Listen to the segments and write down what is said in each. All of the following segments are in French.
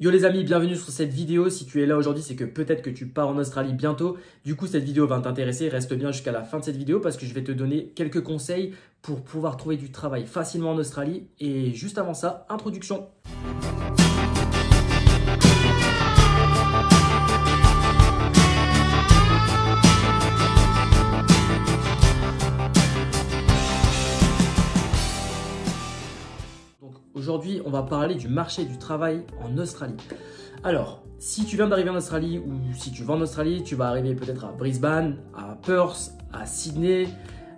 Yo les amis, bienvenue sur cette vidéo. Si tu es là aujourd'hui, c'est que peut-être que tu pars en Australie bientôt. Du coup, cette vidéo va t'intéresser. Reste bien jusqu'à la fin de cette vidéo parce que je vais te donner quelques conseils pour pouvoir trouver du travail facilement en Australie. Et juste avant ça, introduction. Aujourd'hui, on va parler du marché du travail en Australie. Alors, si tu viens d'arriver en Australie ou si tu vas en Australie, tu vas arriver peut-être à Brisbane, à Perth, à Sydney,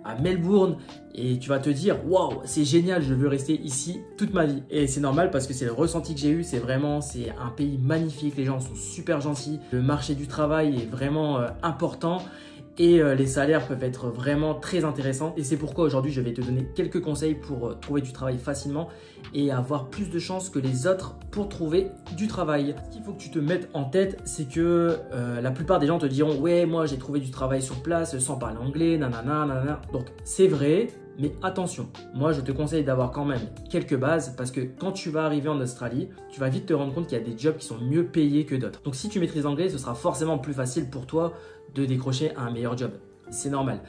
à Melbourne et tu vas te dire « Waouh, c'est génial, je veux rester ici toute ma vie ». Et c'est normal parce que c'est le ressenti que j'ai eu, c'est un pays magnifique, les gens sont super gentils, le marché du travail est vraiment important. Et les salaires peuvent être vraiment très intéressants. Et c'est pourquoi aujourd'hui, je vais te donner quelques conseils pour trouver du travail facilement et avoir plus de chances que les autres pour trouver du travail. Ce qu'il faut que tu te mettes en tête, c'est que la plupart des gens te diront « Ouais, moi j'ai trouvé du travail sur place sans parler anglais, nanana, nanana ». Donc c'est vrai, mais attention, moi je te conseille d'avoir quand même quelques bases parce que quand tu vas arriver en Australie, tu vas vite te rendre compte qu'il y a des jobs qui sont mieux payés que d'autres. Donc si tu maîtrises l'anglais, ce sera forcément plus facile pour toi de décrocher un meilleur job. C'est normal.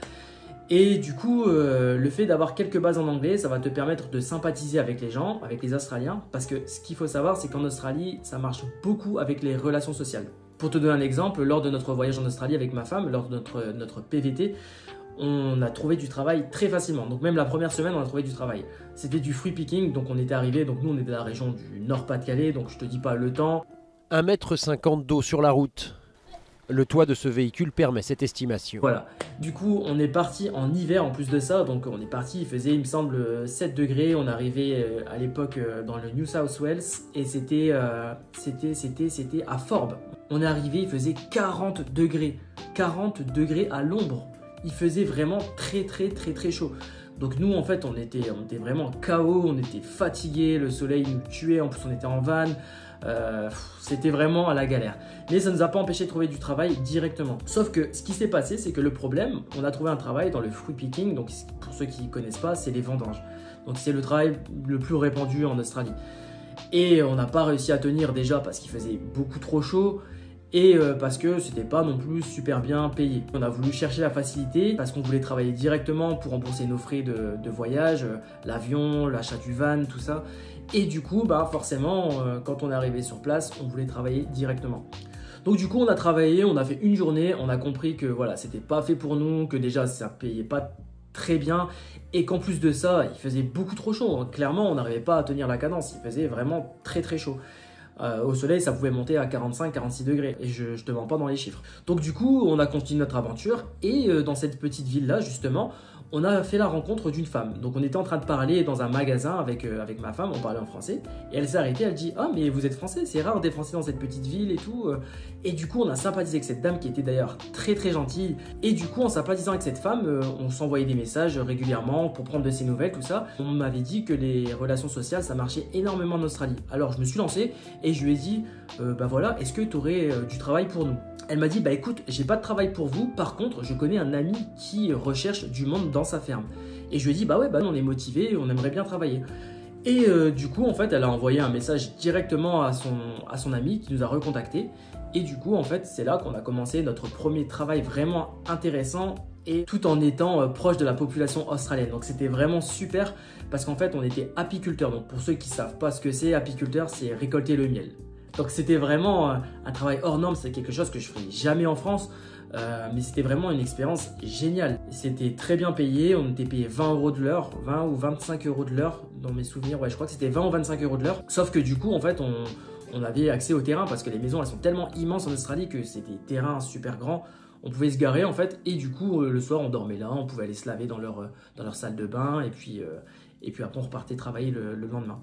Et du coup, le fait d'avoir quelques bases en anglais, ça va te permettre de sympathiser avec les gens, avec les Australiens. Parce que ce qu'il faut savoir, c'est qu'en Australie, ça marche beaucoup avec les relations sociales. Pour te donner un exemple, lors de notre voyage en Australie avec ma femme, lors de notre PVT, on a trouvé du travail très facilement. Donc même la première semaine, on a trouvé du travail. C'était du free picking, donc on était arrivé, donc nous on était dans la région du Nord-Pas-de-Calais, donc je te dis pas le temps. 1,50 m d'eau sur la route. Le toit de ce véhicule permet cette estimation. Voilà. Du coup, on est parti en hiver en plus de ça. Donc, on est parti, il faisait, il me semble, 7 degrés. On arrivait à l'époque dans le New South Wales et c'était à Forbes. On est arrivé, il faisait 40 degrés. 40 degrés à l'ombre. Il faisait vraiment très chaud. Donc nous, en fait, on était vraiment KO, on était fatigués, le soleil nous tuait, en plus on était en van. C'était vraiment à la galère. Mais ça ne nous a pas empêché de trouver du travail directement. Sauf que ce qui s'est passé, c'est que le problème, on a trouvé un travail dans le free picking. Donc pour ceux qui ne connaissent pas, c'est les vendanges. Donc c'est le travail le plus répandu en Australie. Et on n'a pas réussi à tenir déjà parce qu'il faisait beaucoup trop chaud. Et parce que c'était pas non plus super bien payé. On a voulu chercher la facilité parce qu'on voulait travailler directement pour rembourser nos frais de voyage, l'avion, l'achat du van, tout ça. Et du coup, bah forcément, quand on est arrivé sur place, on voulait travailler directement. Donc du coup, on a travaillé, on a fait une journée, on a compris que voilà, c'était pas fait pour nous, que déjà ça payait pas très bien et qu'en plus de ça, il faisait beaucoup trop chaud. Clairement, on n'arrivait pas à tenir la cadence, il faisait vraiment très chaud. Au soleil, ça pouvait monter à 45-46 degrés et je te mens pas dans les chiffres. Donc du coup, on a continué notre aventure et dans cette petite ville-là, justement, on a fait la rencontre d'une femme. Donc on était en train de parler dans un magasin avec ma femme, on parlait en français et elle s'est arrêtée, elle dit « Ah mais vous êtes français, c'est rare des français dans cette petite ville et tout ». Et du coup, on a sympathisé avec cette dame qui était d'ailleurs très gentille. Et du coup, en sympathisant avec cette femme, on s'envoyait des messages régulièrement pour prendre de ses nouvelles, tout ça. On m'avait dit que les relations sociales, ça marchait énormément en Australie. Alors je me suis lancé et je lui ai dit bah voilà, est-ce que tu aurais du travail pour nous? Elle m'a dit bah écoute, j'ai pas de travail pour vous, par contre je connais un ami qui recherche du monde dans sa ferme. Et je lui ai dit bah ouais, bah on est motivé, on aimerait bien travailler. Et du coup en fait elle a envoyé un message directement à son ami qui nous a recontacté. Et du coup en fait c'est là qu'on a commencé notre premier travail vraiment intéressant et tout en étant proche de la population australienne. Donc c'était vraiment super parce qu'en fait on était apiculteurs. Donc pour ceux qui ne savent pas ce que c'est, apiculteur, c'est récolter le miel. Donc c'était vraiment un travail hors norme, c'est quelque chose que je ne ferais jamais en France, mais c'était vraiment une expérience géniale. C'était très bien payé, on était payé 20 € de l'heure, 20 ou 25 € de l'heure dans mes souvenirs, ouais je crois que c'était 20 ou 25 € de l'heure. Sauf que du coup en fait on avait accès au terrain parce que les maisons elles sont tellement immenses en Australie que c'est des terrains super grands. On pouvait se garer en fait et du coup le soir on dormait là, on pouvait aller se laver dans leur salle de bain et puis après on repartait travailler le lendemain.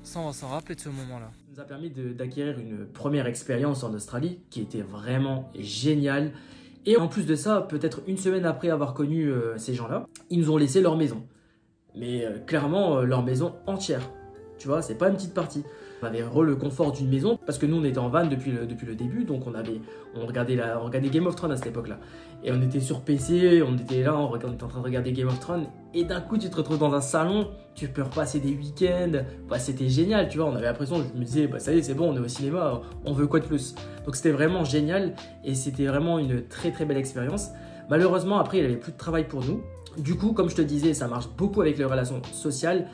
Ça, on va s'en rappeler de ce moment-là. Ça nous a permis d'acquérir une première expérience en Australie qui était vraiment géniale. Et en plus de ça, peut-être une semaine après avoir connu ces gens-là, ils nous ont laissé leur maison. Mais clairement, leur maison entière. Tu vois, c'est pas une petite partie. On avait le confort d'une maison parce que nous on était en van depuis le début, donc on regardait Game of Thrones à cette époque-là. Et on était sur PC, on était là, on était en train de regarder Game of Thrones. Et d'un coup tu te retrouves dans un salon, tu peux repasser des week-ends. Bah, c'était génial, tu vois. On avait l'impression, je me disais, bah, ça y est, c'est bon, on est au cinéma, on veut quoi de plus. Donc c'était vraiment génial et c'était vraiment une très très belle expérience. Malheureusement après il n'y avait plus de travail pour nous. Du coup, comme je te disais, ça marche beaucoup avec les relations sociales.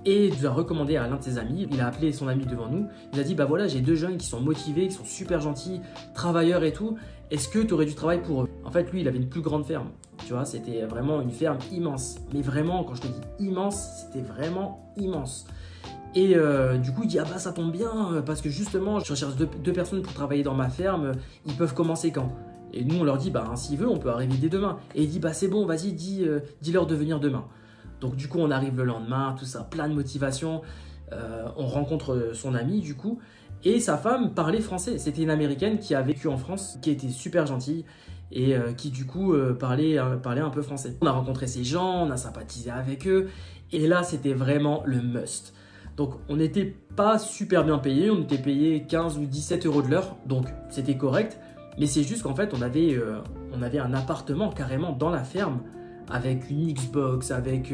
Et il nous a recommandé à l'un de ses amis, il a appelé son ami devant nous, il a dit bah voilà j'ai 2 jeunes qui sont motivés, qui sont super gentils, travailleurs et tout, est-ce que tu aurais du travail pour eux? En fait lui il avait une plus grande ferme, tu vois, c'était vraiment une ferme immense, mais vraiment quand je te dis immense, c'était vraiment immense. Et du coup il dit ah bah ça tombe bien parce que justement je recherche deux personnes pour travailler dans ma ferme, ils peuvent commencer quand? Et nous on leur dit bah s'ils veulent on peut arriver dès demain. Et il dit bah c'est bon vas-y dis-leur de venir demain. Donc du coup on arrive le lendemain, tout ça, plein de motivation, on rencontre son ami du coup et sa femme parlait français, c'était une américaine qui a vécu en France, qui était super gentille et qui du coup parlait un peu français. On a rencontré ces gens, on a sympathisé avec eux et là c'était vraiment le must. Donc on n'était pas super bien payé, on était payé 15 ou 17 euros de l'heure, donc c'était correct, mais c'est juste qu'en fait on avait un appartement carrément dans la ferme, avec une Xbox, avec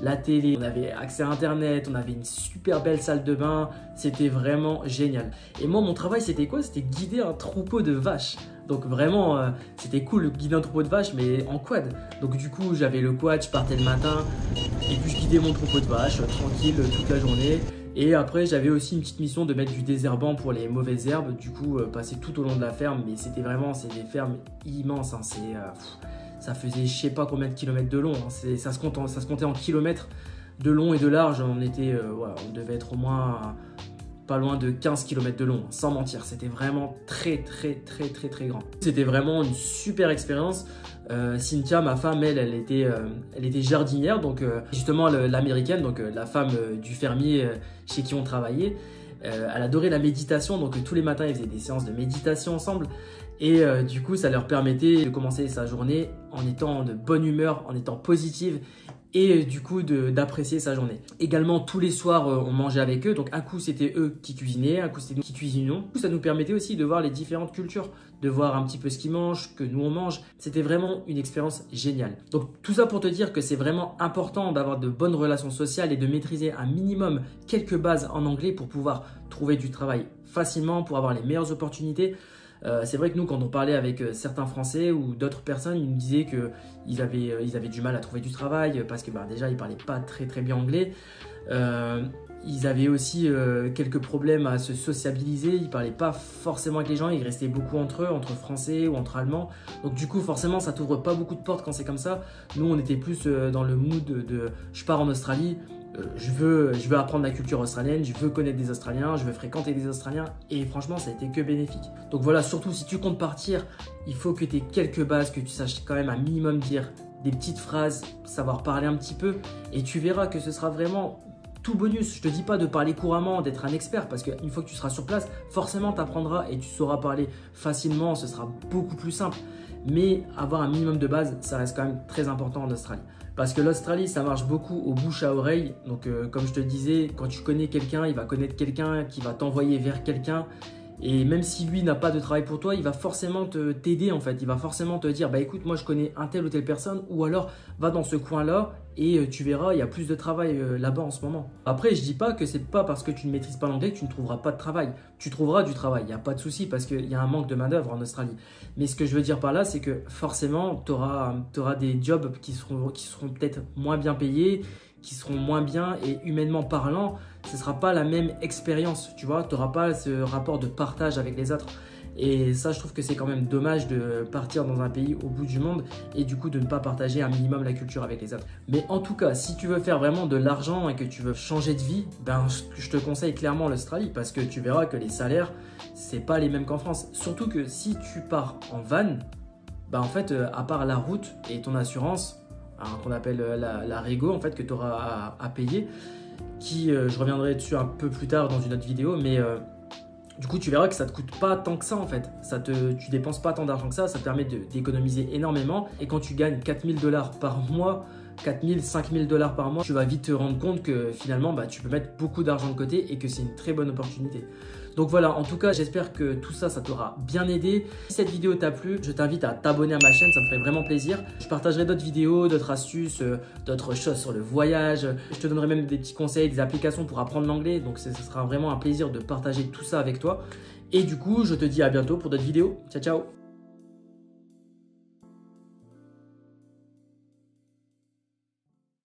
la télé, on avait accès à internet, on avait une super belle salle de bain, c'était vraiment génial. Et moi mon travail c'était quoi? C'était guider un troupeau de vaches. Donc vraiment c'était cool de guider un troupeau de vaches mais en quad. Donc du coup j'avais le quad, je partais le matin et puis je guidais mon troupeau de vaches tranquille toute la journée. Et après j'avais aussi une petite mission de mettre du désherbant pour les mauvaises herbes, du coup passer tout au long de la ferme, mais c'était vraiment, c'est des fermes immenses, hein, ça faisait je sais pas combien de kilomètres de long, hein. Ça se comptait en kilomètres de long et de large, on devait être au moins pas loin de 15 km de long, hein, sans mentir, c'était vraiment très grand. C'était vraiment une super expérience. Cynthia, ma femme, elle était jardinière, donc justement l'américaine, donc la femme du fermier chez qui on travaillait. Elle adorait la méditation, donc tous les matins ils faisaient des séances de méditation ensemble. Et du coup ça leur permettait de commencer sa journée en étant de bonne humeur, en étant positive et du coup d'apprécier sa journée. Également tous les soirs on mangeait avec eux, donc un coup c'était eux qui cuisinaient, un coup c'était nous qui cuisinions. Du coup, ça nous permettait aussi de voir les différentes cultures, de voir un petit peu ce qu'ils mangent, que nous on mange. C'était vraiment une expérience géniale. Donc tout ça pour te dire que c'est vraiment important d'avoir de bonnes relations sociales et de maîtriser un minimum quelques bases en anglais pour pouvoir trouver du travail facilement, pour avoir les meilleures opportunités. C'est vrai que nous, quand on parlait avec certains Français ou d'autres personnes, ils nous disaient qu'ils avaient du mal à trouver du travail parce que déjà, ils ne parlaient pas très bien anglais. Ils avaient aussi quelques problèmes à se sociabiliser. Ils ne parlaient pas forcément avec les gens. Ils restaient beaucoup entre eux, entre Français ou entre Allemands. Donc du coup, forcément, ça t'ouvre pas beaucoup de portes quand c'est comme ça. Nous, on était plus dans le mood de je pars en Australie. Je veux apprendre la culture australienne, je veux connaître des Australiens, je veux fréquenter des Australiens et franchement ça a été que bénéfique. Donc voilà, surtout si tu comptes partir, il faut que tu aies quelques bases, que tu saches quand même un minimum dire des petites phrases, savoir parler un petit peu et tu verras que ce sera vraiment tout bonus. Je te dis pas de parler couramment, d'être un expert parce qu'une fois que tu seras sur place, forcément tu apprendras et tu sauras parler facilement, ce sera beaucoup plus simple. Mais avoir un minimum de base, ça reste quand même très important en Australie. Parce que l'Australie, ça marche beaucoup au bouche à oreille. Donc, comme je te disais, quand tu connais quelqu'un, il va connaître quelqu'un qui va t'envoyer vers quelqu'un. Et même si lui n'a pas de travail pour toi, il va forcément t'aider en fait. Il va forcément te dire, bah écoute, moi je connais un tel ou telle personne. Ou alors, va dans ce coin-là et tu verras, il y a plus de travail là-bas en ce moment. Après, je dis pas que c'est pas parce que tu ne maîtrises pas l'anglais que tu ne trouveras pas de travail. Tu trouveras du travail, il n'y a pas de souci parce qu'il y a un manque de main-d'œuvre en Australie. Mais ce que je veux dire par là, c'est que forcément, tu auras des jobs qui seront peut-être moins bien payés, qui seront moins bien et humainement parlant, ce ne sera pas la même expérience, tu vois, tu n'auras pas ce rapport de partage avec les autres. Et ça, je trouve que c'est quand même dommage de partir dans un pays au bout du monde et du coup de ne pas partager un minimum la culture avec les autres. Mais en tout cas, si tu veux faire vraiment de l'argent et que tu veux changer de vie, ben, je te conseille clairement l'Australie parce que tu verras que les salaires, c'est pas les mêmes qu'en France. Surtout que si tu pars en van, ben, en fait, à part la route et ton assurance, qu'on appelle la Rego, en fait, que tu auras à payer, qui, je reviendrai dessus un peu plus tard dans une autre vidéo, mais du coup tu verras que ça te coûte pas tant que ça en fait, tu dépenses pas tant d'argent que ça te permet d'économiser énormément et quand tu gagnes 4000 $ par mois, 4 000, 5 000 $ par mois, tu vas vite te rendre compte que finalement, tu peux mettre beaucoup d'argent de côté et que c'est une très bonne opportunité. Donc voilà, en tout cas, j'espère que tout ça, ça t'aura bien aidé. Si cette vidéo t'a plu, je t'invite à t'abonner à ma chaîne, ça me ferait vraiment plaisir. Je partagerai d'autres vidéos, d'autres astuces, d'autres choses sur le voyage. Je te donnerai même des petits conseils, des applications pour apprendre l'anglais. Donc ce sera vraiment un plaisir de partager tout ça avec toi. Et du coup, je te dis à bientôt pour d'autres vidéos. Ciao, ciao!